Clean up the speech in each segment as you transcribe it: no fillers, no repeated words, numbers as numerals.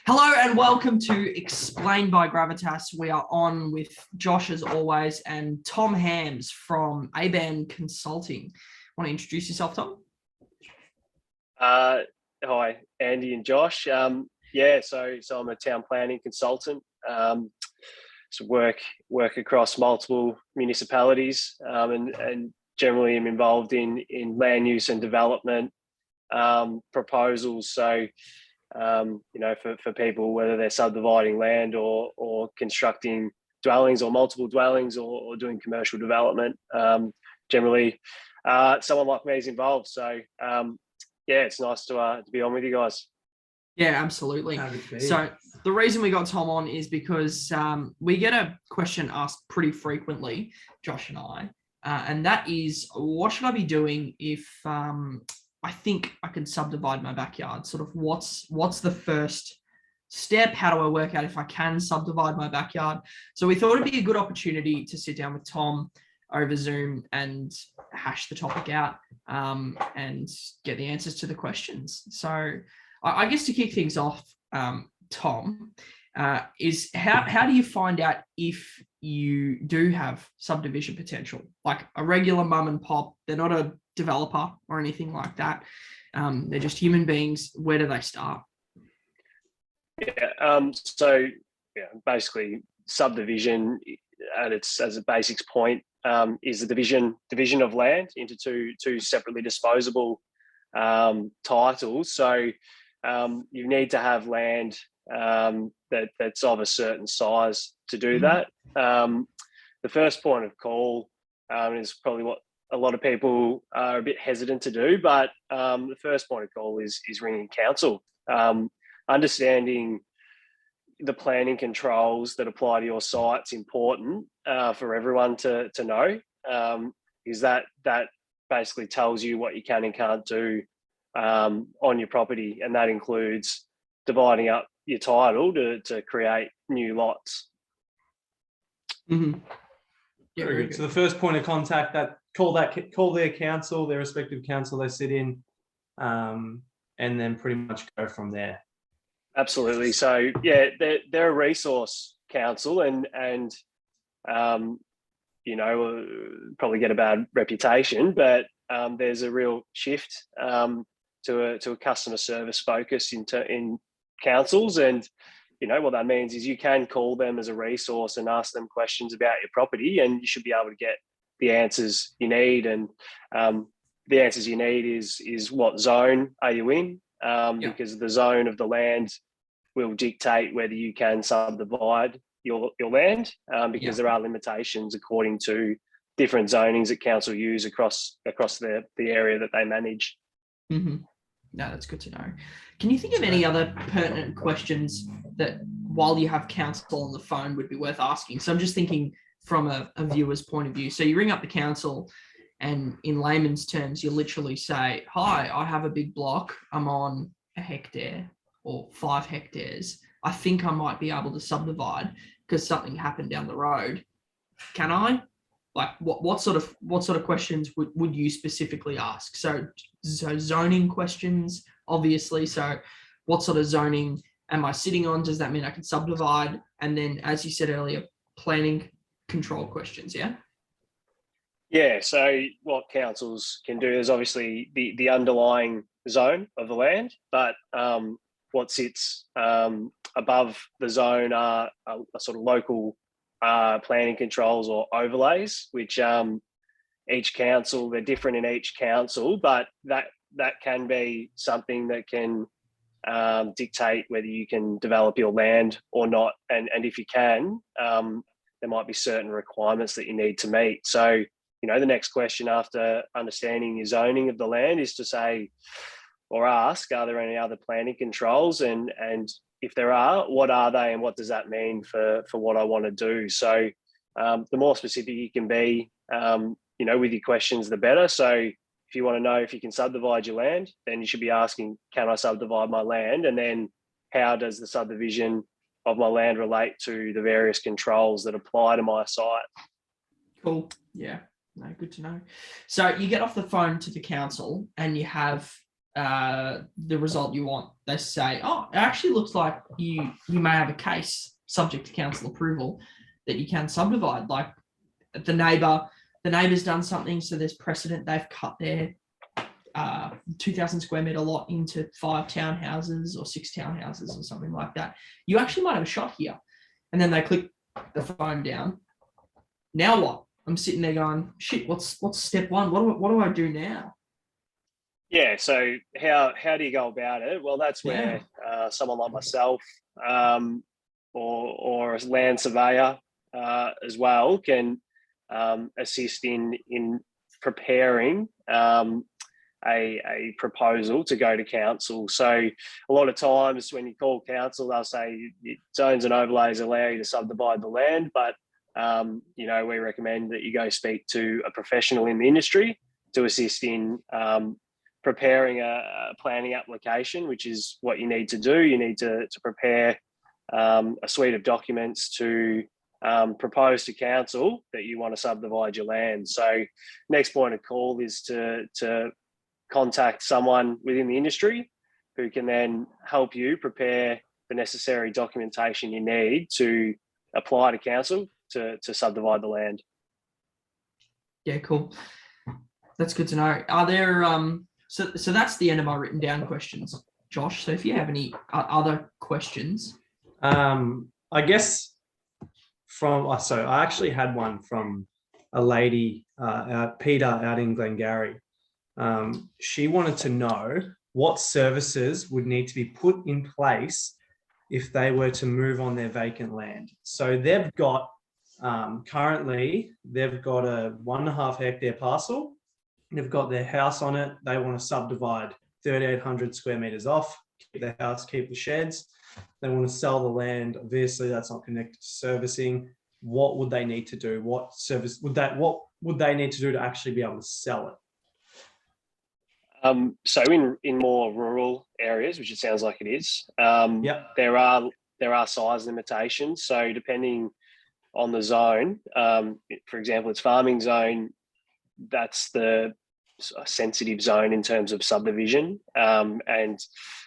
Hello and welcome to Explained by Gravitas. We are on with Josh as always and Tom Hams from Aban Consulting. Want to introduce yourself, Tom? Hi, Andy and Josh. So I'm a town planning consultant. So work across multiple municipalities, and generally am involved in land use and development proposals. So for people, whether they're subdividing land or constructing dwellings or multiple dwellings or doing commercial development, generally someone like me is involved. So it's nice to be on with you guys. Yeah, absolutely. So the reason we got Tom on is because we get a question asked pretty frequently, Josh and I, and that is, what should I be doing if I think I can subdivide my backyard? Sort of what's the first step? How do I work out if I can subdivide my backyard? So we thought it'd be a good opportunity to sit down with Tom over Zoom and hash the topic out and get the answers to the questions. So I guess to kick things off, Tom, is how do you find out if you do have subdivision potential? Like a regular mum and pop, they're not a developer or anything like that. They're just human beings. Where do they start? Basically subdivision as a basics point is the division of land into two separately disposable titles. So you need to have land that's of a certain size to do that. The first point of call is probably what a lot of people are a bit hesitant to do, but the first point of call is ringing council. Understanding the planning controls that apply to your site's important for everyone to know, because that basically tells you what you can and can't do on your property, and that includes dividing up your title to create new lots. Mm-hmm. Yeah, very good. So the first point of contact, call their council, their respective council they sit in, and then pretty much go from there. Absolutely. So they're a resource council, and probably get a bad reputation, but there's a real shift to a customer service focus in councils. And what that means is you can call them as a resource and ask them questions about your property, and you should be able to get the answers you need. And the answers you need is what zone are you in, because the zone of the land will dictate whether you can subdivide your land, because there are limitations according to different zonings that council use across the area that they manage. Mm-hmm. No, that's good to know. Can you think of any other pertinent questions that, while you have council on the phone, would be worth asking? So I'm just thinking from a viewer's point of view. So you ring up the council and in layman's terms, you literally say, hi, I have a big block. I'm on a hectare or 5 hectares. I think I might be able to subdivide because something happened down the road. Can I? Like what sort of questions would you specifically ask? So zoning questions, obviously. So what sort of zoning am I sitting on? Does that mean I can subdivide? And then, as you said earlier, planning control questions, yeah? Yeah, so what councils can do is obviously the underlying zone of the land, but what sits above the zone are a sort of local planning controls or overlays, which each council, they're different in each council, but that can be something that can dictate whether you can develop your land or not. And if you can, there might be certain requirements that you need to meet. So, the next question after understanding your zoning of the land is to say or ask, are there any other planning controls? And if there are, what are they and what does that mean for what I want to do? So the more specific you can be, with your questions, the better. So if you want to know if you can subdivide your land, then you should be asking, can I subdivide my land? And then how does the subdivision of my land relate to the various controls that apply to my site? Cool. Yeah. No, good to know. So you get off the phone to the council and you have the result you want. They say, oh, it actually looks like you may have a case subject to council approval that you can subdivide. Like the neighbour's done something, so there's precedent. They've cut their 2,000 square metre lot into 5 townhouses or 6 townhouses or something like that. You actually might have a shot here. And then they click the phone down. Now what? I'm sitting there going, shit, what's step one? What do I do now? Yeah, so how do you go about it? Well, that's where someone like myself or a land surveyor as well can assist in preparing a proposal to go to council. So a lot of times when you call council, they'll say zones and overlays allow you to subdivide the land, but we recommend that you go speak to a professional in the industry to assist in preparing a planning application, which is what you need to do. You need to prepare a suite of documents to propose to council that you want to subdivide your land. So next point of call is to contact someone within the industry who can then help you prepare the necessary documentation you need to apply to council to subdivide the land. Yeah, cool. That's good to know. Are there so that's the end of my written down questions, Josh. So if you have any other questions, I guess so I actually had one from a lady, Peter, out in Glengarry. She wanted to know what services would need to be put in place if they were to move on their vacant land. So they've got currently they've got a 1.5 hectare parcel. They've got their house on it. They want to subdivide 3,800 square meters off, keep the house, keep the sheds. They want to sell the land. Obviously, that's not connected to servicing. What would they need to do? What would they need to do to actually be able to sell it? So in more rural areas, which it sounds like it is, there are size limitations. So depending on the zone, for example, it's farming zone, that's the sensitive zone in terms of subdivision, and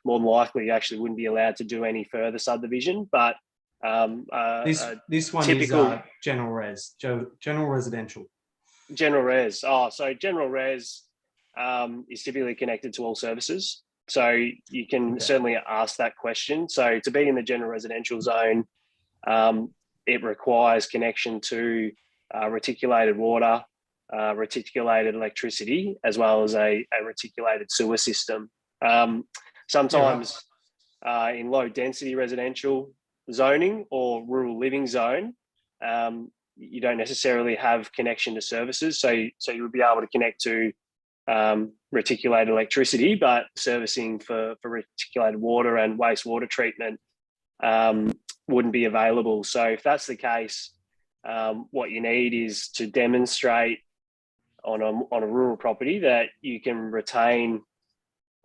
more than likely you actually wouldn't be allowed to do any further subdivision. But this one typical, is general residential. General res. So general res is typically connected to all services. So you can certainly ask that question. So to be in the general residential zone, it requires connection to reticulated water, reticulated electricity, as well as a reticulated sewer system. Sometimes in low density residential zoning or rural living zone, you don't necessarily have connection to services. So you would be able to connect to reticulated electricity, but servicing for reticulated water and wastewater treatment wouldn't be available. So if that's the case, what you need is to demonstrate on a rural property that you can retain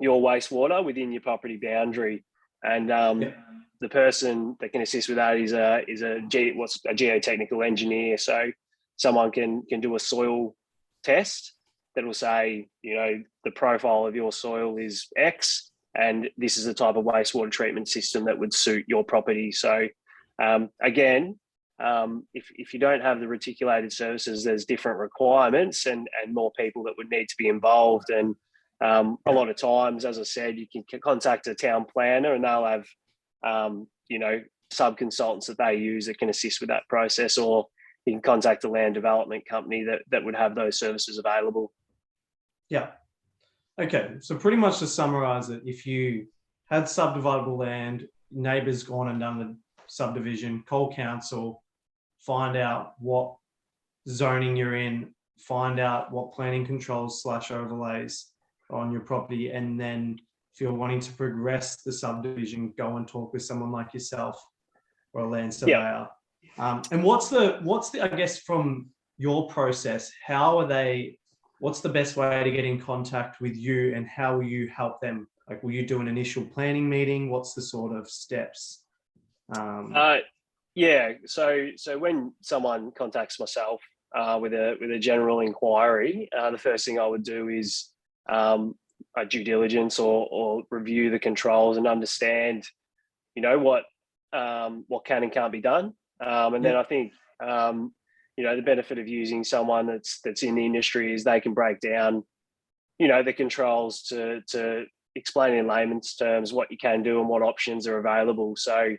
your wastewater within your property boundary. And the person that can assist with that is a geotechnical engineer. So someone can do a soil test that will say, the profile of your soil is X, and this is the type of wastewater treatment system that would suit your property. So again, if you don't have the reticulated services, there's different requirements and more people that would need to be involved. And a lot of times, as I said, you can contact a town planner and they'll have, sub-consultants that they use that can assist with that process, or you can contact a land development company that would have those services available. Yeah. Okay. So pretty much to summarize it, if you had subdividable land, neighbours gone and done the subdivision, call council, find out what zoning you're in, find out what planning controls / overlays on your property, and then if you're wanting to progress the subdivision, go and talk with someone like yourself or a land surveyor. And what's the I guess from your process, what's the best way to get in contact with you, and how will you help them? Like, will you do an initial planning meeting? What's the sort of steps? So when someone contacts myself with a general inquiry, the first thing I would do is due diligence or review the controls and understand, what can and can't be done. And then I think, the benefit of using someone that's in the industry is they can break down, the controls to explain in layman's terms what you can do and what options are available. So,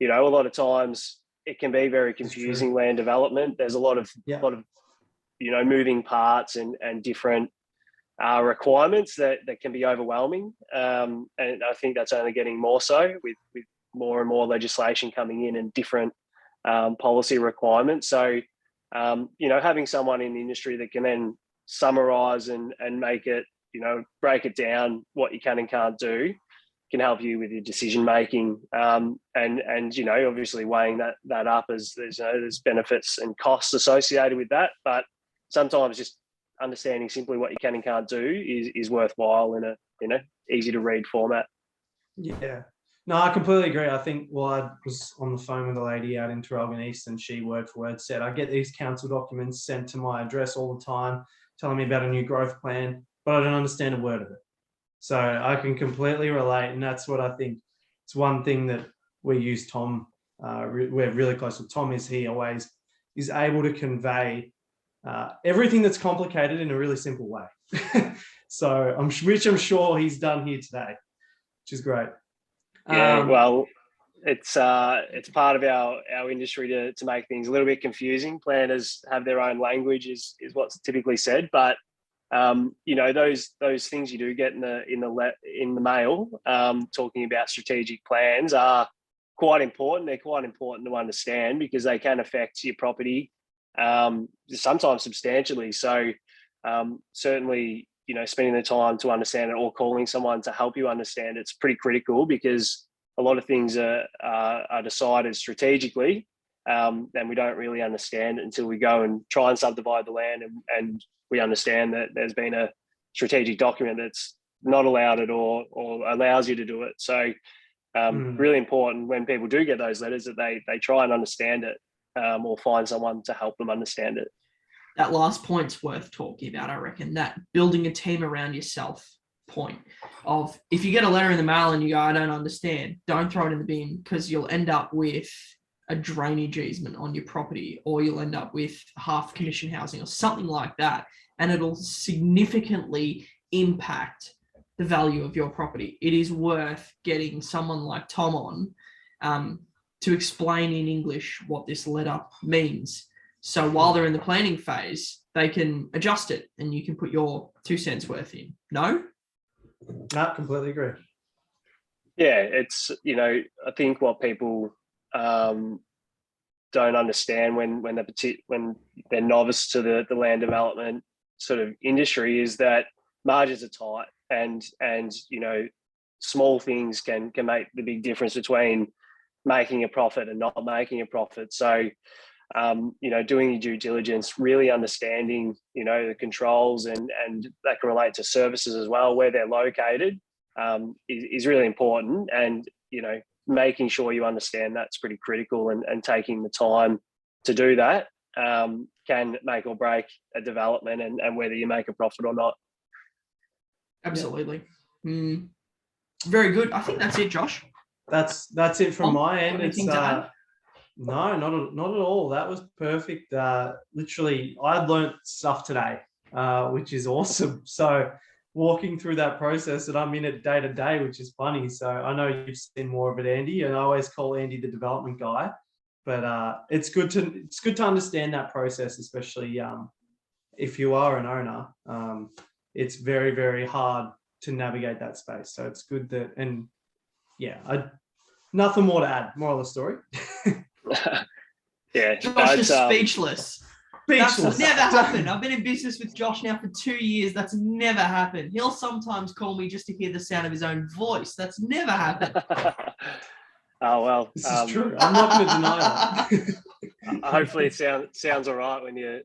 a lot of times it can be very confusing, land development. There's a lot of moving parts and different requirements that can be overwhelming. And I think that's only getting more so with more and more legislation coming in and different policy requirements. So, having someone in the industry that can then summarize and make it, break it down what you can and can't do can help you with your decision making. And obviously weighing that up as there's benefits and costs associated with that. But sometimes just understanding simply what you can and can't do is worthwhile in a easy to read format. Yeah. No, I completely agree. I think I was on the phone with a lady out in Traralgon East, and she word for word said, I get these council documents sent to my address all the time, telling me about a new growth plan, but I don't understand a word of it. So I can completely relate. And that's what I think. It's one thing that we use Tom, we're really close with Tom, is he always is able to convey everything that's complicated in a really simple way. So which I'm sure he's done here today, which is great. Yeah, well, it's part of our industry to make things a little bit confusing. Planners have their own language, is what's typically said, but those things you do get in the mail, talking about strategic plans, are quite important. They're quite important to understand because they can affect your property, sometimes substantially. So certainly, spending the time to understand it or calling someone to help you understand it's pretty critical, because a lot of things are decided strategically, and we don't really understand it until we go and try and subdivide the land and we understand that there's been a strategic document that's not allowed it or allows you to do it. So really important when people do get those letters that they try and understand it, or find someone to help them understand it. That last point's worth talking about, I reckon, that building a team around yourself point of, if you get a letter in the mail and you go, I don't understand, don't throw it in the bin, because you'll end up with a drainage easement on your property, or you'll end up with half commission housing or something like that. And it'll significantly impact the value of your property. It is worth getting someone like Tom on to explain in English what this letter means. So while they're in the planning phase, they can adjust it and you can put your 2 cents worth in. No, completely agree. Yeah, it's, I think what people don't understand when they're novice to the land development sort of industry is that margins are tight, and small things can make the big difference between making a profit and not making a profit. So doing your due diligence, really understanding the controls, and that can relate to services as well, where they're located, is really important. And making sure you understand that's pretty critical, and taking the time to do that can make or break a development and whether you make a profit or not. Absolutely. Very good. I think that's it, Josh. That's it from my end. Anything to add? No, not at all. That was perfect. Literally, I learned stuff today, which is awesome. So walking through that process, and I'm in it day to day, which is funny. So I know you've seen more of it, Andy, and I always call Andy the development guy. But it's good to understand that process, especially if you are an owner. It's very, very hard to navigate that space. So it's good that, and yeah, nothing more to add. Moral of the story. Yeah, Josh is speechless. That's Speechless. never happened. I've been in business with Josh now for 2 years. That's never happened. He'll sometimes call me just to hear the sound of his own voice. That's never happened. Oh, well. This is true. I'm not going to deny that. Hopefully it sounds all right when you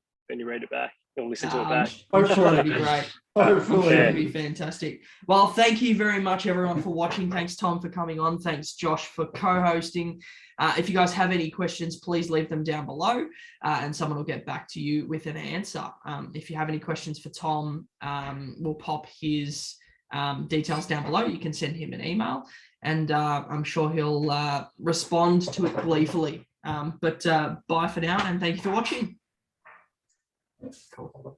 read it back or listen to it back. I'm sure it'll be great. Hopefully. It'll be fantastic. Well, thank you very much, everyone, for watching. Thanks, Tom, for coming on. Thanks, Josh, for co-hosting. If you guys have any questions, please leave them down below, and someone will get back to you with an answer. If you have any questions for Tom, we'll pop his details down below. You can send him an email, and I'm sure he'll respond to it gleefully. But bye for now, and thank you for watching. Cool.